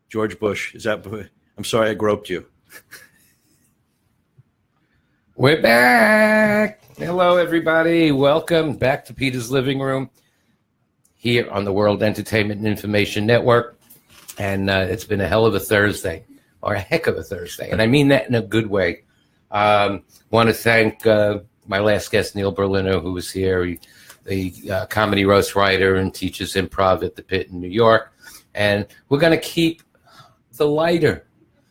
George Bush. Is that? I'm sorry, I groped you. We're back. Hello, everybody. Welcome back to Peter's Living Room here on the World Entertainment and Information Network. And it's been a hell of a Thursday, or a heck of a Thursday. And I mean that in a good way. Want to thank my last guest, Neil Berliner, who was here. The comedy roast writer and teaches improv at the Pit in New York. And we're going to keep the lighter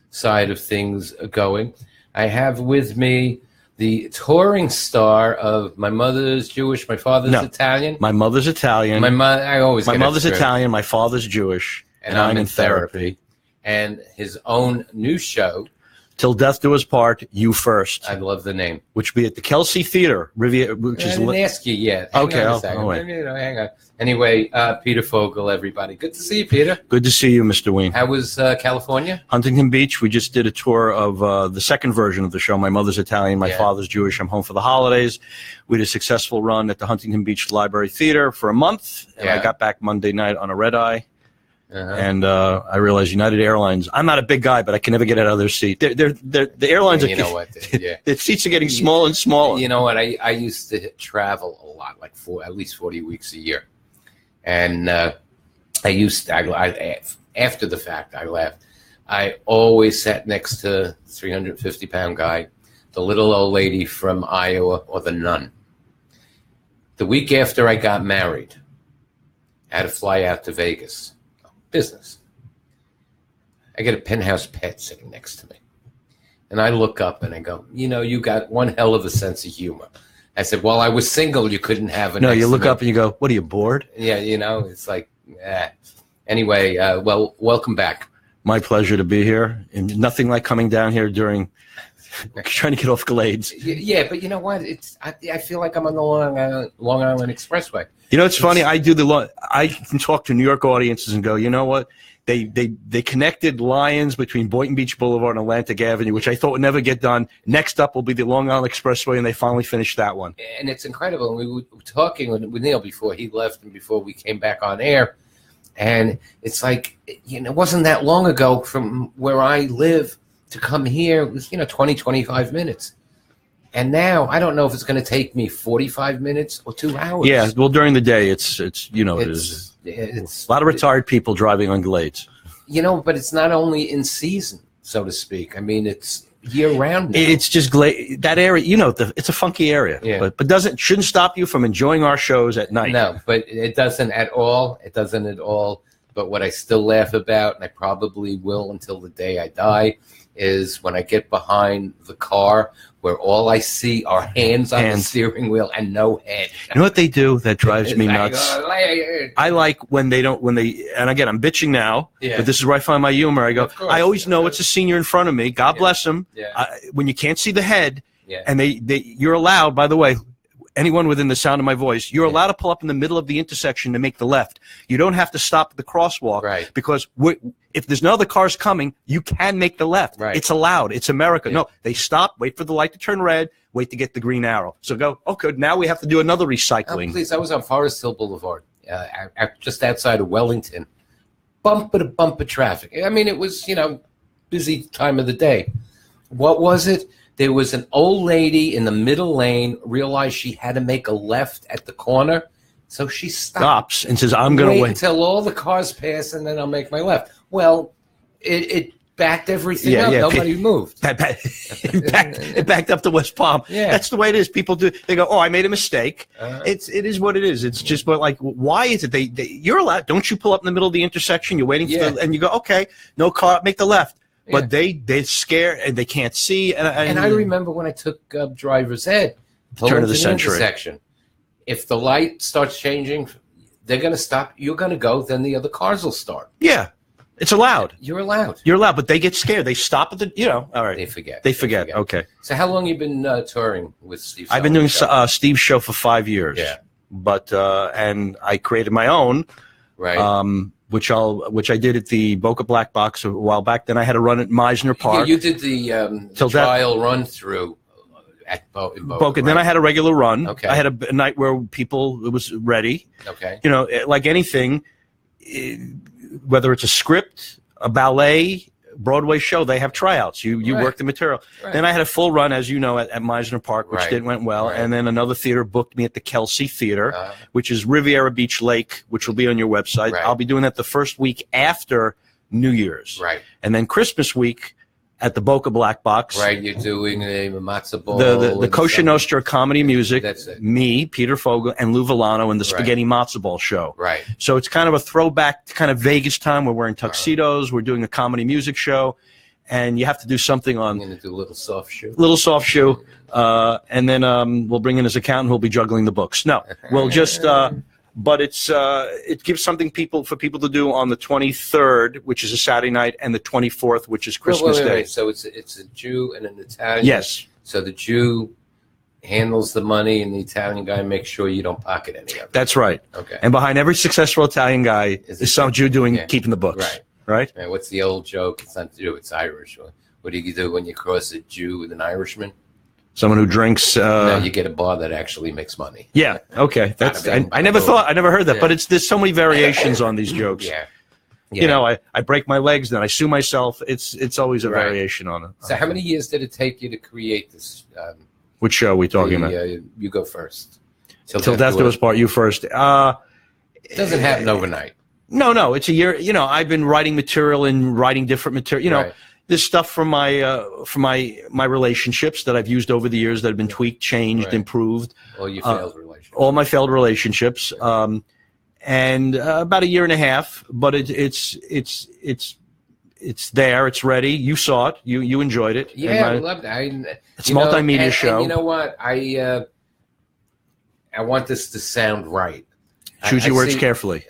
side of things going. I have with me the touring star of My Mother's Jewish, My Father's Italian. My mother's Italian. My mother's Italian, my father's Jewish, and I'm in therapy. And his own new show, Till Death Do Us Part, You First. I love the name. Which will be at the Kelsey Theater, Riviera. Which I didn't ask you yet. Okay, hang on. Anyway, Peter Fogel, everybody. Good to see you, Peter. Good to see you, Mr. Ween. How was California? Huntington Beach. We just did a tour of the second version of the show, My Mother's Italian, My Father's Jewish, I'm Home for the Holidays. We did a successful run at the Huntington Beach Library Theater for a month, and I got back Monday night on a red eye. And I realized United Airlines, I'm not a big guy, but I can never get out of their seat. The airlines are, the seats are getting smaller and smaller. You know what? I used to travel a lot, like at least 40 weeks a year. And after the fact, I left. I always sat next to 350-pound guy, the little old lady from Iowa, or the nun. The week after I got married, I had to fly out to Vegas. Business. I get a penthouse pet sitting next to me. And I look up and I go, you got one hell of a sense of humor. I said, while I was single, you couldn't have a. No, you look up and you go, what are you, bored? Yeah, it's like, Anyway, well, welcome back. My pleasure to be here. And nothing like coming down here during trying to get off Glades. Yeah, but you know what? I feel like I'm on the Long Island Expressway. It's funny. I can talk to New York audiences and go, you know what? They connected lines between Boynton Beach Boulevard and Atlantic Avenue, which I thought would never get done. Next up will be the Long Island Expressway, and they finally finished that one. And it's incredible. We were talking with Neil before he left and before we came back on air, and it's like, it wasn't that long ago from where I live to come here. It was 20, 25 minutes. And now I don't know if it's going to take me 45 minutes or 2 hours. Yeah, well, during the day, it's it is. It's a lot of retired people driving on Glades. But it's not only in season, so to speak. I mean, it's year round now. It's just that area. It's a funky area. Yeah. But shouldn't stop you from enjoying our shows at night. No, but it doesn't at all. It doesn't at all. But what I still laugh about, and I probably will until the day I die, is when I get behind the car where all I see are hands on the steering wheel and no head. You know what they do that drives me nuts? I like when they, and again, I'm bitching now, but this is where I find my humor. I go, I always know it's a senior in front of me. God bless him. Yeah. When you can't see the head, and you're allowed, by the way, anyone within the sound of my voice, you're allowed to pull up in the middle of the intersection to make the left. You don't have to stop at the crosswalk because if there's no other cars coming, you can make the left. Right. It's allowed. It's America. Yeah. No, they stop, wait for the light to turn red, wait to get the green arrow. So go, okay, now we have to do another recycling. Oh, please, I was on Forest Hill Boulevard, just outside of Wellington. Bumper to bumper traffic. I mean, it was, busy time of the day. What was it? There was an old lady in the middle lane, realized she had to make a left at the corner, so she stops and says, I'm going to wait until all the cars pass, and then I'll make my left. Well, it backed everything up. Nobody moved. It backed up to West Palm. Yeah. That's the way it is. People do. They go, oh, I made a mistake. It is what it is. It's just, but like, why is it? You're allowed. Don't you pull up in the middle of the intersection? You're waiting for and you go, okay, no car, make the left. But they're scared and they can't see. And I remember when I took driver's ed, turn of the century. Intersection. If the light starts changing, they're going to stop. You're going to go. Then the other cars will start. Yeah, it's allowed. You're allowed. You're allowed, but they get scared. They stop at the. All right. They forget. They forget. Okay. So how long have you been touring with Steve? I've been doing Steve's show for 5 years. Yeah. But and I created my own. Right. Which I did at the Boca Black Box a while back. Then I had a run at Meisner Park. Yeah, you did the trial run through at Boca. Then I had a regular run. Okay. I had a night where it was ready. Okay. Like anything, whether it's a script, a ballet Broadway show, they have tryouts. You work the material. Right. Then I had a full run, as you know, at Meisner Park, which went well. Right. And then another theater booked me at the Kelsey Theater, which is Riviera Beach Lake, which will be on your website. Right. I'll be doing that the first week after New Year's. Right. And then Christmas week at the Boca Black Box. Right, you're doing a matzo ball. The Kosher Nostra comedy music. That's it. Me, Peter Fogel, and Lou Villano in the Spaghetti Matzo Ball show. Right. So it's kind of a throwback to kind of Vegas time. We're wearing tuxedos. We're doing a comedy music show. And you have to do something on. I'm going to do a little soft shoe. Little soft shoe. And then we'll bring in his accountant who'll be juggling the books. No, we'll just. But it gives something for people to do on the 23rd, which is a Saturday night, and the 24th, which is Christmas Day. So it's a Jew and an Italian. Yes. So the Jew handles the money, and the Italian guy makes sure you don't pocket any of it. That's right. Okay. And behind every successful Italian guy is some Jew keeping the books. Right. Right. And what's the old joke? It's not Jew, it's Irish. What do you do when you cross a Jew with an Irishman? Someone who drinks. No, you get a bar that actually makes money. Yeah. Okay. That's. I never heard that, but there's so many variations on these jokes. Yeah. You know, I break my legs, then I sue myself. It's always a variation on it. So how many years did it take you to create this? Which show are we talking about? You go first. Till Death Do Us Part. You first. It doesn't happen overnight. No, it's a year. You know, I've been writing material and writing different material. You know, there's stuff from my relationships that I've used over the years that have been tweaked, changed, improved. All your failed relationships. All my failed relationships. And about a year and a half, but it's there. It's ready. You saw it. You enjoyed it. Yeah, I loved it. It's a multimedia show. And you know what? I want this to sound right. Choose your words carefully.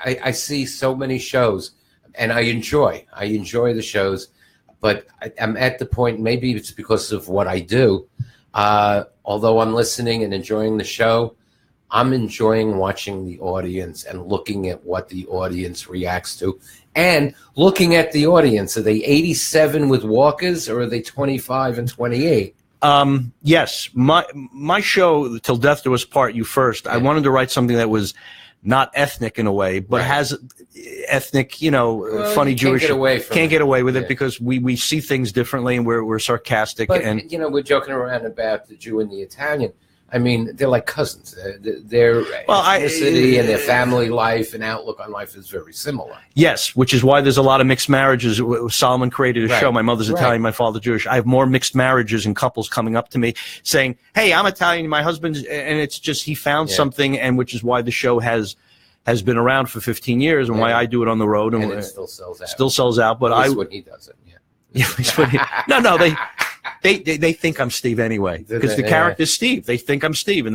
I see so many shows, and I enjoy the shows, but I'm at the point, maybe it's because of what I do. Although I'm listening and enjoying the show, I'm enjoying watching the audience and looking at what the audience reacts to, and looking at the audience. Are they 87 with walkers, or are they 25 and 28? Yes, my show, Till Death Do Us Part, You First. I wanted to write something that was not ethnic in a way, but has ethnic, funny Jewish. Can't get away with it because we see things differently, and we're sarcastic. But, and we're joking around about the Jew and the Italian. I mean, they're like cousins. Their ethnicity and their family life and outlook on life is very similar. Yes, which is why there's a lot of mixed marriages. Solomon created a show. My mother's Italian, my father's Jewish. I have more mixed marriages and couples coming up to me saying, "Hey, I'm Italian, my husband's," and it's just he found something, and which is why the show has been around for 15 years, and why I do it on the road, and it still sells out. Still sells out, but when he does it. No, they think I'm Steve anyway, because the character's Steve. They think I'm Steve,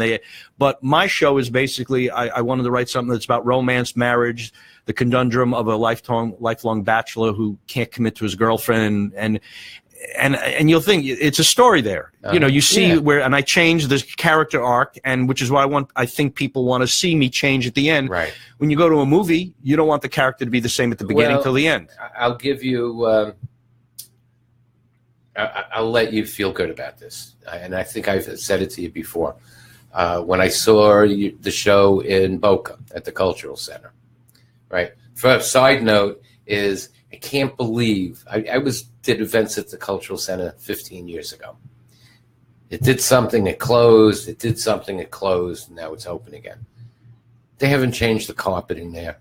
but my show is basically I wanted to write something that's about romance, marriage, the conundrum of a lifelong bachelor who can't commit to his girlfriend, and you'll think it's a story there. You see where, and I changed the character arc, and which is why I think people want to see me change at the end. Right. When you go to a movie, you don't want the character to be the same at the beginning till the end. I'll give you. I'll let you feel good about this, and I think I've said it to you before. When I saw the show in Boca at the Cultural Center, right? For a side note is I can't believe I did events at the Cultural Center 15 years ago. It did something, it closed. It did something, it closed. And now it's open again. They haven't changed the carpeting there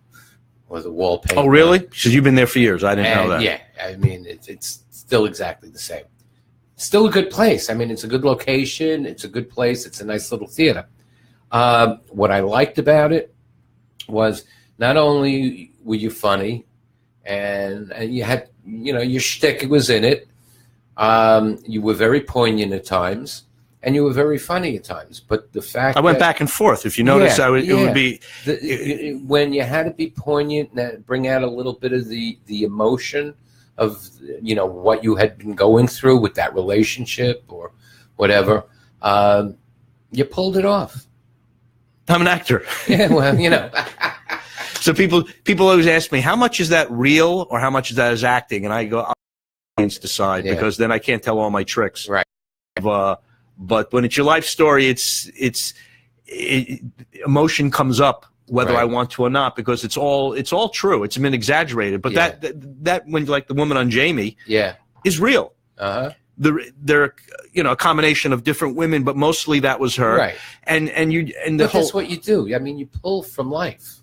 or the wall paint. Oh, really? Because you've been there for years. I didn't know that. Yeah, I mean, it's still exactly the same. Still a good place. I mean, it's a good location. It's a good place. It's a nice little theater. What I liked about it was not only were you funny, and you had, your shtick was in it. You were very poignant at times, and you were very funny at times. But the fact I went back and forth. If you notice, it would be when you had to be poignant and bring out a little bit of the emotion of what you had been going through with that relationship or whatever, you pulled it off. I'm an actor. Yeah, well, So people always ask me, how much is that real or how much is that is acting? And I go, I'll decide because then I can't tell all my tricks. Right. But when it's your life story, emotion comes up whether I want to or not, because it's all true. It's been exaggerated, but that when like the woman on Jamie, is real. They're a combination of different women, but mostly that was her. Right. That's what you do. I mean, you pull from life.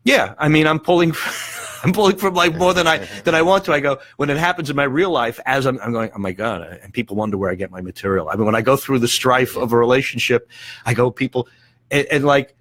Yeah, I mean, I'm pulling from life more than I want to. I go, when it happens in my real life, as I'm going, oh my God, and people wonder where I get my material. I mean, when I go through the strife of a relationship, I go, people, and like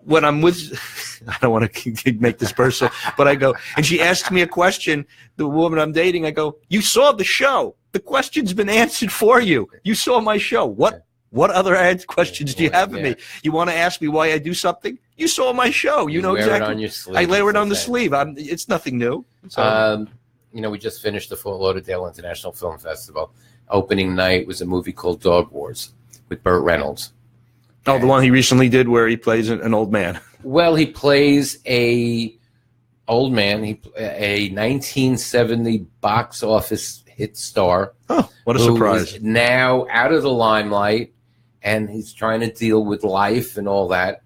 when I'm with, I don't want to make this personal, but I go, and she asks me a question, the woman I'm dating, I go, you saw the show. The question's been answered for you. You saw my show. What other questions do you have of me? You want to ask me why I do something? You saw my show. You know wear exactly. It on your sleeve. I wear it on the sleeve. It's nothing new. So. We just finished the Fort Lauderdale International Film Festival. Opening night was a movie called Dog Wars with Burt Reynolds. Oh, the one he recently did where he plays an old man. Well, he plays a old man. A 1970 box office hit star. Oh, what a surprise! Now out of the limelight, and he's trying to deal with life and all that.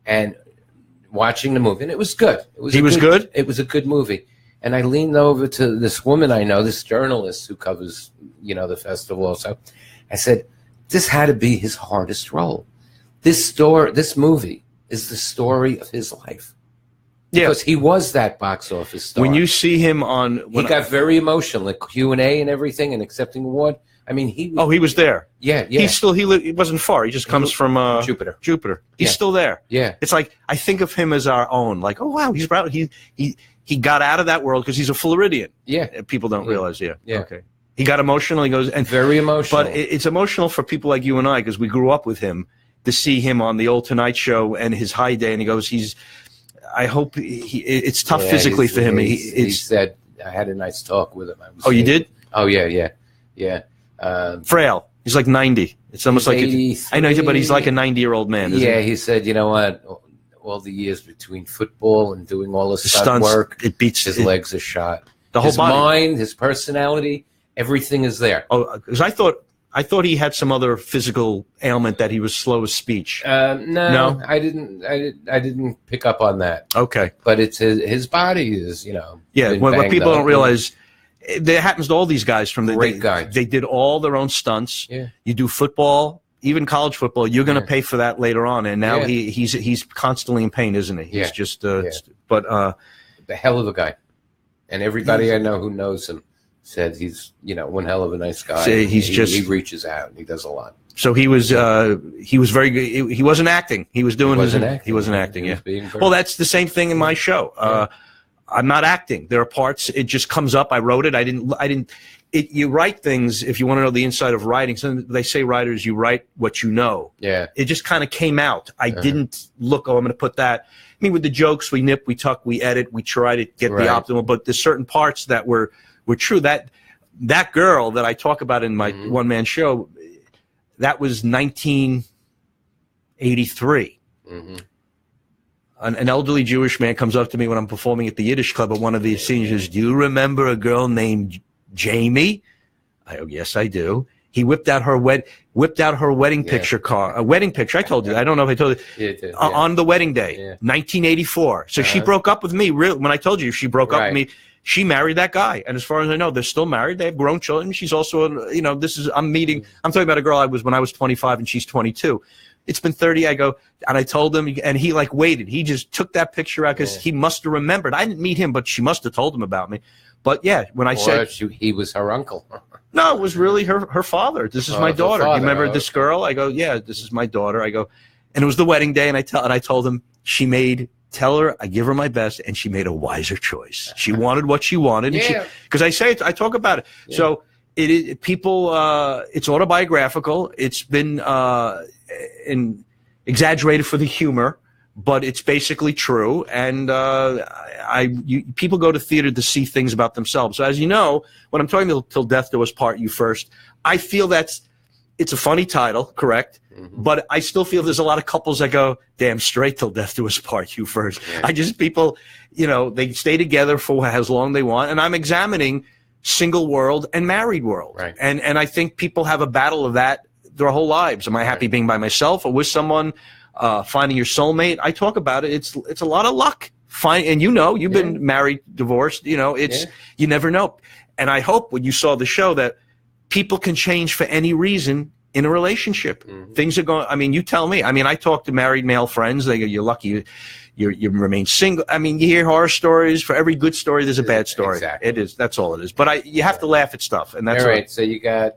And watching the movie, and it was good. It was good. It was a good movie. And I leaned over to this woman I know, this journalist who covers, the festival also. I said, this had to be his hardest role. This movie is the story of his life. Yeah. Because he was that box office star. When you see him he got very emotional, like Q&A and everything, and accepting award. I mean, he was there. Yeah. He wasn't far. He just comes from Jupiter. He's still there. Yeah. It's like I think of him as our own. Like, oh wow, he's proud. He got out of that world because he's a Floridian. Yeah. People don't realize. Yeah. Okay. He got emotional. He goes and very emotional. But it's emotional for people like you and I because we grew up with him. To see him on the old Tonight Show and his high day, and he goes, I hope it's tough physically for him. He said, I had a nice talk with him. You did? Oh, yeah. Frail. He's like 90. It's almost like I know, but he's like a 90-year-old man. He said, you know what? All the years between football and doing all this stunt work, it beats his legs are shot. The whole body. Mind, his personality, everything is there. Oh, because I thought he had some other physical ailment that he was slow of speech. No, I didn't pick up on that. Okay, but it's his body is Yeah, what people don't realize, that happens to all these guys from the great guys. They did all their own stunts. Yeah, you do football, even college football. You're going to pay for that later on, and now he's constantly in pain, isn't he? He's just but the hell of a guy, and everybody I know who knows him said he's one hell of a nice guy. He reaches out and he does a lot. So he was very good. He wasn't acting. He was doing he wasn't acting. Yeah. Well, that's the same thing in my show. I'm not acting. There are parts. It just comes up. I wrote it. I didn't. You write things if you want to know the inside of writing. So they say writers, you write what you know. Yeah. It just kind of came out. I didn't look. Oh, I'm going to put that. I mean, with the jokes, we nip, we tuck, we edit, we try to get the optimal. But there's certain parts that were true. That girl that I talk about in my one-man show, that was 1983. An elderly Jewish man comes up to me when I'm performing at the Yiddish Club at one of these scenes. He says, do you remember a girl named Jamie? I go, yes, I do. He whipped out her wedding picture car, a wedding picture. I told you. I don't know if I told you. On the wedding day, 1984. So she broke up with me. When I told you she broke up with me, she married that guy. And as far as I know, they're still married. They have grown children. She's also, I'm talking about a girl I was when I was 25 and she's 22. It's been 30. I go, and I told him, and he waited. He just took that picture out because he must have remembered. I didn't meet him, but she must have told him about me. But yeah, when I said he was her uncle. No, it was really her father. This is my daughter. You remember this girl? I go, yeah, this is my daughter. I go, and it was the wedding day, and I told him tell her I give her my best, and she made a wiser choice. She wanted what she wanted, because I talk about it. Yeah. So it's autobiographical. It's been exaggerated for the humor, but it's basically true. And people go to theater to see things about themselves. So as you know, when I'm talking Till Death Do Us Part, You First, I feel it's a funny title, correct? But I still feel there's a lot of couples that go, damn straight Till Death Do Us Part, You First. Yeah. People, they stay together for as long they want. And I'm examining single world and married world. Right. And I think people have a battle of that their whole lives. Am I happy being by myself or with someone? finding your soulmate. I talk about it. It's a lot of luck. And you've been married, divorced. You never know. And I hope when you saw the show that people can change for any reason in a relationship. Mm-hmm. Things are going. I mean, you tell me. I mean, I talk to married male friends. They go, "You're lucky. You remain single." I mean, you hear horror stories. For every good story, there's a bad story. Exactly. It is. That's all it is. But you have to laugh at stuff, and that's all right. So you got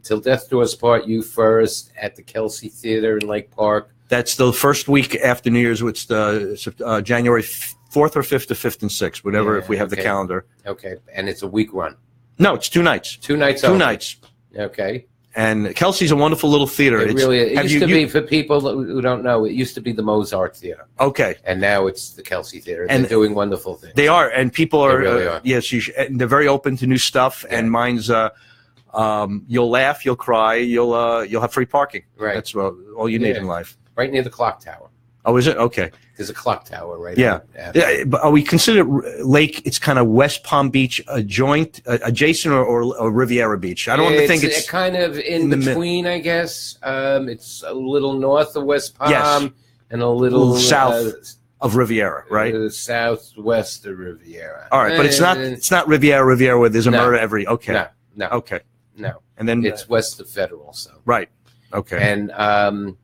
Till Death Do Us Part. You first at the Kelsey Theater in Lake Park. That's the first week after New Year's, which the January 4th or 5th, or 5th and 6th, whatever. If we have the calendar. Okay, and it's a week run. No, it's 2 nights. 2 nights. 2 nights. Okay. And Kelsey's a wonderful little theater. It used to be, for people who don't know, it used to be the Mozart Theater. Okay. And now it's the Kelsey Theater. And they're doing wonderful things. They are, and people are. They really are. Yes, and they're very open to new stuff. Yeah. And mine's, you'll laugh, you'll cry, you'll have free parking. Right. That's all you need in life. Right near the clock tower. Oh, is it? Okay. There's a clock tower right there. Yeah. But we consider Lake, it's kind of West Palm Beach, adjacent or Riviera Beach. I don't think it's kind of in between, I guess. It's a little north of West Palm and a little south of Riviera, right? Southwest of Riviera. All right, but it's not Riviera where there's a murder every. Okay. No. Okay. No. And then it's west of Federal. So. Right. Okay. And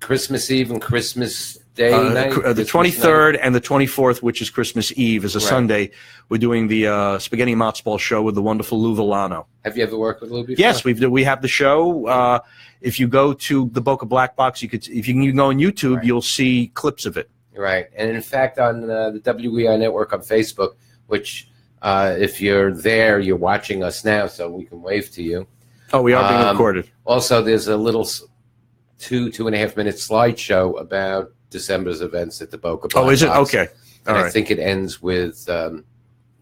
Christmas Eve and Christmas Day night? The 23rd and the 24th, which is Christmas Eve, is a Sunday. We're doing the Spaghetti and Matzo Ball show with the wonderful Lou Villano. Have you ever worked with Lou before? Yes, we have the show. If you go to the Boca Black Box, you can go on YouTube, you'll see clips of it. Right. And in fact, on the WEI Network on Facebook, which if you're there, you're watching us now, so we can wave to you. Oh, we are being recorded. Also, there's a little 2.5 minute slideshow about December's events at the Boca Black is it? Box. Okay. All right. I think it ends with the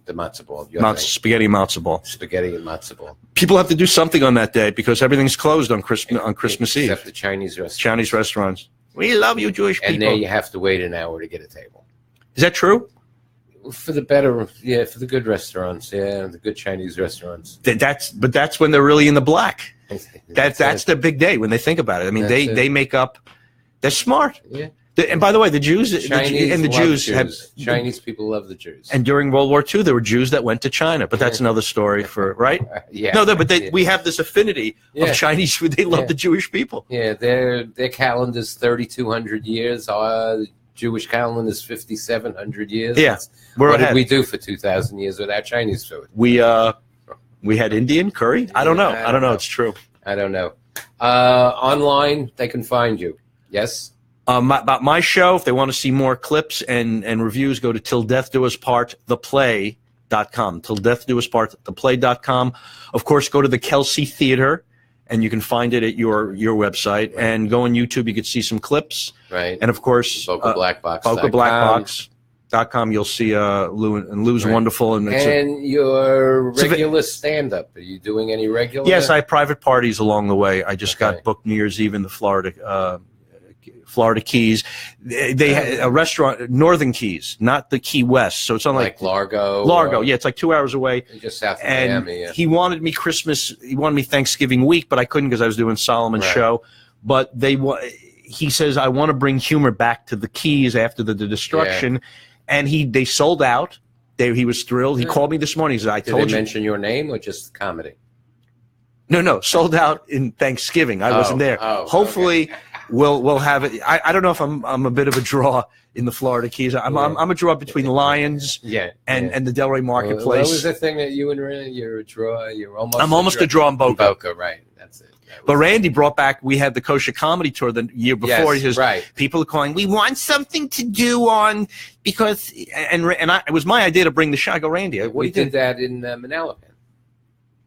matzo ball. Spaghetti and matzo ball. Spaghetti and matzo ball. People have to do something on that day because everything's closed on Christmas Eve. Except the Chinese restaurants. Chinese restaurants. We love you, Jewish people. And there you have to wait an hour to get a table. Is that true? For the for the good restaurants, the good Chinese restaurants. That's when they're really in the black. That's the big day when they think about it. I mean, they make up. They're smart. Yeah. And by the way, the Jews Chinese people love the Jews. And during World War II, there were Jews that went to China, but that's another story right? Yeah. No, but we have this affinity of Chinese food. They love the Jewish people. Yeah, their calendar's 3,200 years. Our Jewish calendar is 5,700 years. Yeah. What did we do for 2,000 years without Chinese food? We had Indian curry. I don't know. I don't know. It's true. I don't know. Online, they can find you. Yes. About my show, if they want to see more clips and reviews, go to Till Death Do Us Part theplay.com. Till Death Do Us Part theplay.com. Of course, go to the Kelsey Theater, and you can find it at your website. Right. And go on YouTube, you can see some clips. Right. And of course, BocaBlackBox.com. You'll see Lou, and Lou's wonderful. And your regular stand-up. Are you doing any regular? Yes, I have private parties along the way. I just got booked New Year's Eve in the Florida Keys. They had a restaurant, Northern Keys, not the Key West. So it's on like Largo. Largo, it's like 2 hours away. Just south of Miami. Yeah. He wanted me Thanksgiving week, but I couldn't because I was doing Solomon's show. But he says, I want to bring humor back to the Keys after the destruction. Yeah. And they sold out. He was thrilled. He called me this morning. He said, Did they mention your name or just comedy? No, sold out in Thanksgiving. I wasn't there. Hopefully we'll have it. I don't know if I'm a bit of a draw in the Florida Keys. I'm a draw between Lions and the Delray Marketplace. What was the thing that you and Randy, you're a draw? I'm almost a draw in Boca. Boca, right. That's it. But Randy brought back, we had the Kosher Comedy Tour the year before. Yes, he says, people are calling, we want something to do on, because, it was my idea to bring the show. I go, Randy, we did that in Manalapan.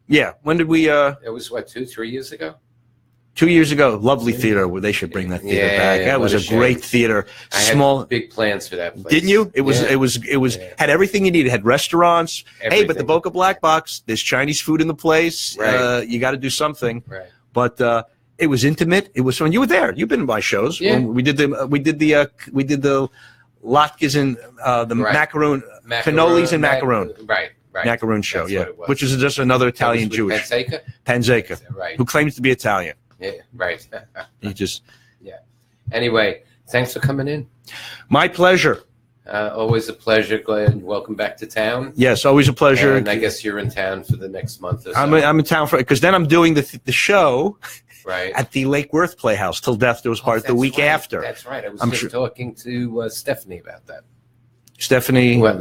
Yeah. When did we? It was 2-3 years ago? 2 years ago. Lovely theater. Where they should bring that theater back. That was a great theater. I had big plans for that place. Didn't you? It was had everything you needed. It had restaurants. Everything. Hey, but the Boca Black Box, there's Chinese food in the place. Right. You got to do something. Right. But it was intimate. It was fun. You were there. You've been to my shows. Yeah. We did the latkes and the macaroon, cannolis and macaroon. Right. Macaroon show, which is just another Italian Jewish. Panzeca, who claims to be Italian. Yeah, right. Yeah. Anyway, thanks for coming in. My pleasure. Always a pleasure, Glenn. Welcome back to town. Yes, always a pleasure. And I guess you're in town for the next month or so. I'm in town because then I'm doing the show right at the Lake Worth Playhouse till death do us part the week after. That's right. I was talking to Stephanie about that. Stephanie? Well,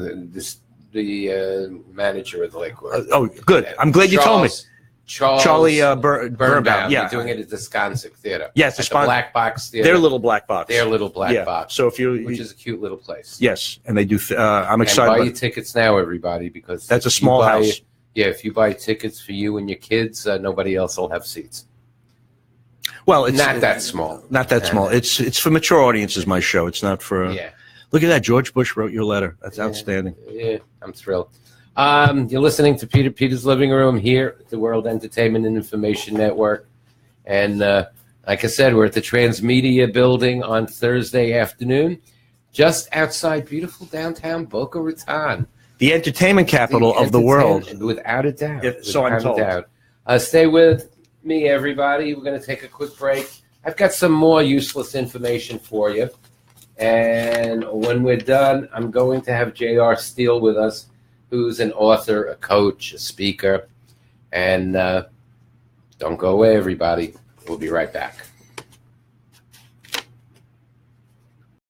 the manager of the Lake Worth. Oh, good. I'm glad you told me. Charlie Birnbaum. Yeah, doing it at the Sconsic Theater. Yes, the Black Box Theater. Their little black box. Their little black box. So which is a cute little place. Yes, and they do. I'm excited. And buy your tickets now, everybody, because that's a small house. Yeah, if you buy tickets for you and your kids, nobody else will have seats. Well, it's not that small. Not that small. It's for mature audiences. My show. It's not for. Yeah. Look at that. George Bush wrote your letter. That's outstanding. Yeah, I'm thrilled. You're listening to Peter's Living Room here at the World Entertainment and Information Network. And like I said, we're at the Transmedia Building on Thursday afternoon, just outside beautiful downtown Boca Raton. The entertainment capital of the world. Without a doubt. So I'm told. Stay with me, everybody. We're going to take a quick break. I've got some more useless information for you. And when we're done, I'm going to have J.R. Steele with us, who's an author, a coach, a speaker. And don't go away, everybody. We'll be right back.